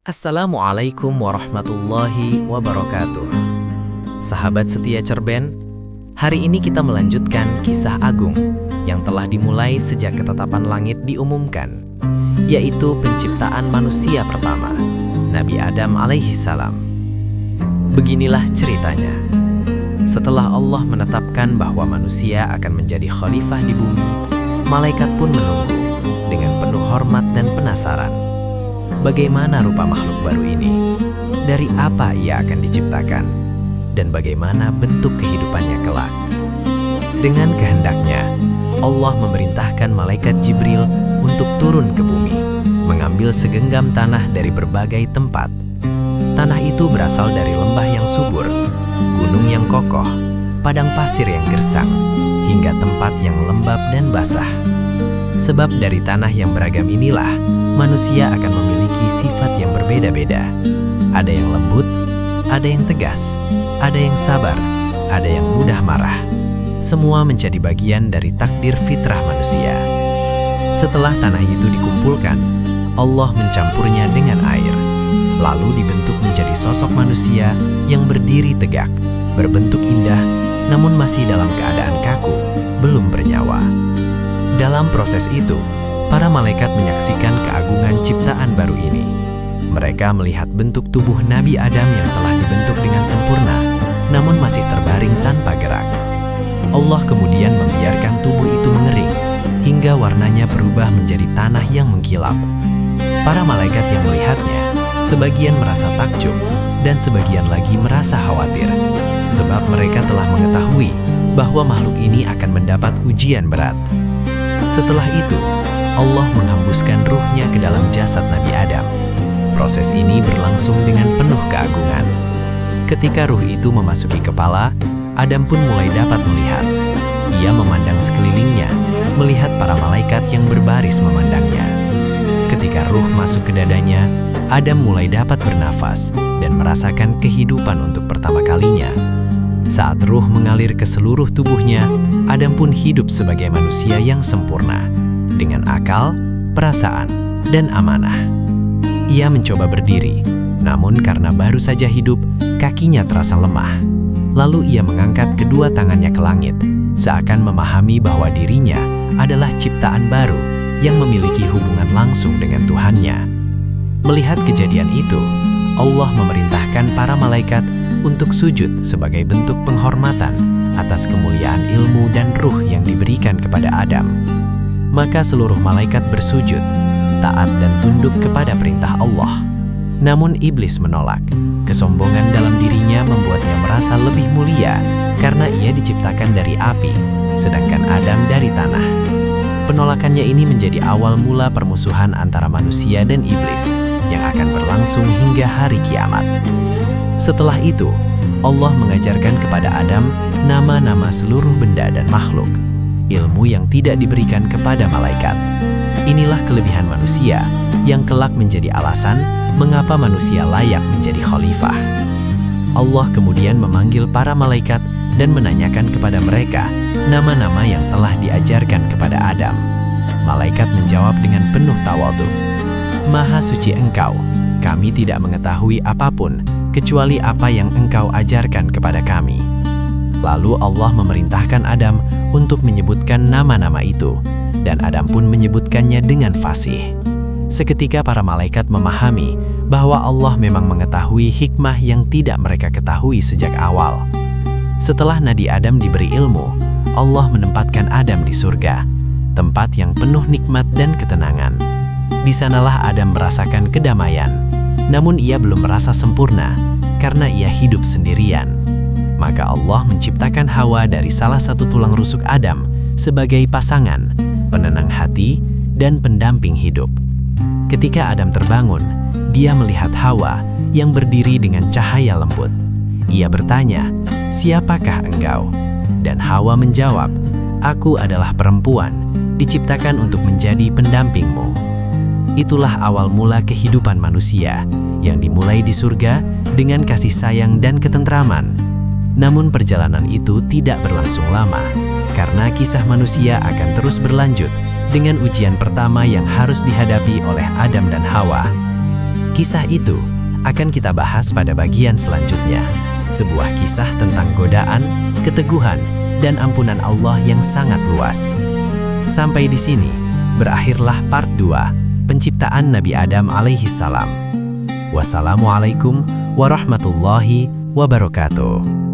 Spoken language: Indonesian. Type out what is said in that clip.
Assalamualaikum warahmatullahi wabarakatuh. Sahabat setia Cerben, hari ini kita melanjutkan kisah agung yang telah dimulai sejak ketetapan langit diumumkan, yaitu penciptaan manusia pertama, Nabi Adam alaihissalam. Beginilah ceritanya. Setelah Allah menetapkan bahwa manusia akan menjadi khalifah di bumi, malaikat pun menunggu dengan penuh hormat dan penasaran. Bagaimana rupa makhluk baru ini? Dari apa ia akan diciptakan? Dan bagaimana bentuk kehidupannya kelak? Dengan kehendaknya, Allah memerintahkan malaikat Jibril untuk turun ke bumi, mengambil segenggam tanah dari berbagai tempat. Tanah itu berasal dari lembah yang subur, gunung yang kokoh, padang pasir yang gersang, hingga tempat yang lembab dan basah. Sebab dari tanah yang beragam inilah, manusia akan memiliki sifat yang berbeda-beda. Ada yang lembut, ada yang tegas, ada yang sabar, ada yang mudah marah. Semua menjadi bagian dari takdir fitrah manusia. Setelah tanah itu dikumpulkan, Allah mencampurnya dengan air, lalu dibentuk menjadi sosok manusia yang berdiri tegak, berbentuk indah, namun masih dalam keadaan kaku, belum bernyawa. Dalam proses itu, para malaikat menyaksikan keagungan ciptaan baru ini. Mereka melihat bentuk tubuh Nabi Adam yang telah dibentuk dengan sempurna, namun masih terbaring tanpa gerak. Allah kemudian membiarkan tubuh itu mengering, hingga warnanya berubah menjadi tanah yang mengkilap. Para malaikat yang melihatnya, sebagian merasa takjub, dan sebagian lagi merasa khawatir, sebab mereka telah mengetahui bahwa makhluk ini akan mendapat ujian berat. Setelah itu, Allah menghembuskan ruhnya ke dalam jasad Nabi Adam. Proses ini berlangsung dengan penuh keagungan. Ketika ruh itu memasuki kepala, Adam pun mulai dapat melihat. Ia memandang sekelilingnya, melihat para malaikat yang berbaris memandangnya. Ketika ruh masuk ke dadanya, Adam mulai dapat bernafas dan merasakan kehidupan untuk pertama kalinya. Saat ruh mengalir ke seluruh tubuhnya, Adam pun hidup sebagai manusia yang sempurna, dengan akal, perasaan, dan amanah. Ia mencoba berdiri, namun karena baru saja hidup, kakinya terasa lemah. Lalu ia mengangkat kedua tangannya ke langit, seakan memahami bahwa dirinya adalah ciptaan baru yang memiliki hubungan langsung dengan Tuhannya. Melihat kejadian itu, Allah memerintahkan para malaikat untuk sujud sebagai bentuk penghormatan atas kemuliaan ilmu dan ruh yang diberikan kepada Adam. Maka seluruh malaikat bersujud, taat dan tunduk kepada perintah Allah. Namun iblis menolak. Kesombongan dalam dirinya membuatnya merasa lebih mulia karena ia diciptakan dari api, sedangkan Adam dari tanah. Penolakannya ini menjadi awal mula permusuhan antara manusia dan iblis yang akan berlangsung hingga hari kiamat. Setelah itu, Allah mengajarkan kepada Adam nama-nama seluruh benda dan makhluk, ilmu yang tidak diberikan kepada malaikat. Inilah kelebihan manusia yang kelak menjadi alasan mengapa manusia layak menjadi khalifah. Allah kemudian memanggil para malaikat dan menanyakan kepada mereka nama-nama yang telah diajarkan kepada Adam. Malaikat menjawab dengan penuh tawadhu, "Maha suci Engkau, kami tidak mengetahui apapun kecuali apa yang Engkau ajarkan kepada kami." Lalu Allah memerintahkan Adam untuk menyebutkan nama-nama itu, dan Adam pun menyebutkannya dengan fasih. Seketika para malaikat memahami bahwa Allah memang mengetahui hikmah yang tidak mereka ketahui sejak awal. Setelah Nabi Adam diberi ilmu, Allah menempatkan Adam di surga, tempat yang penuh nikmat dan ketenangan. Di sanalah Adam merasakan kedamaian, namun ia belum merasa sempurna karena ia hidup sendirian. Maka Allah menciptakan Hawa dari salah satu tulang rusuk Adam sebagai pasangan, penenang hati, dan pendamping hidup. Ketika Adam terbangun, dia melihat Hawa yang berdiri dengan cahaya lembut. Ia bertanya, "Siapakah engkau?" Dan Hawa menjawab, "Aku adalah perempuan, diciptakan untuk menjadi pendampingmu." Itulah awal mula kehidupan manusia yang dimulai di surga dengan kasih sayang dan ketentraman. Namun perjalanan itu tidak berlangsung lama, karena kisah manusia akan terus berlanjut dengan ujian pertama yang harus dihadapi oleh Adam dan Hawa. Kisah itu akan kita bahas pada bagian selanjutnya. Sebuah kisah tentang godaan, keteguhan, dan ampunan Allah yang sangat luas. Sampai di sini, berakhirlah part 2, penciptaan Nabi Adam alaihi salam. Wassalamualaikum warahmatullahi wabarakatuh.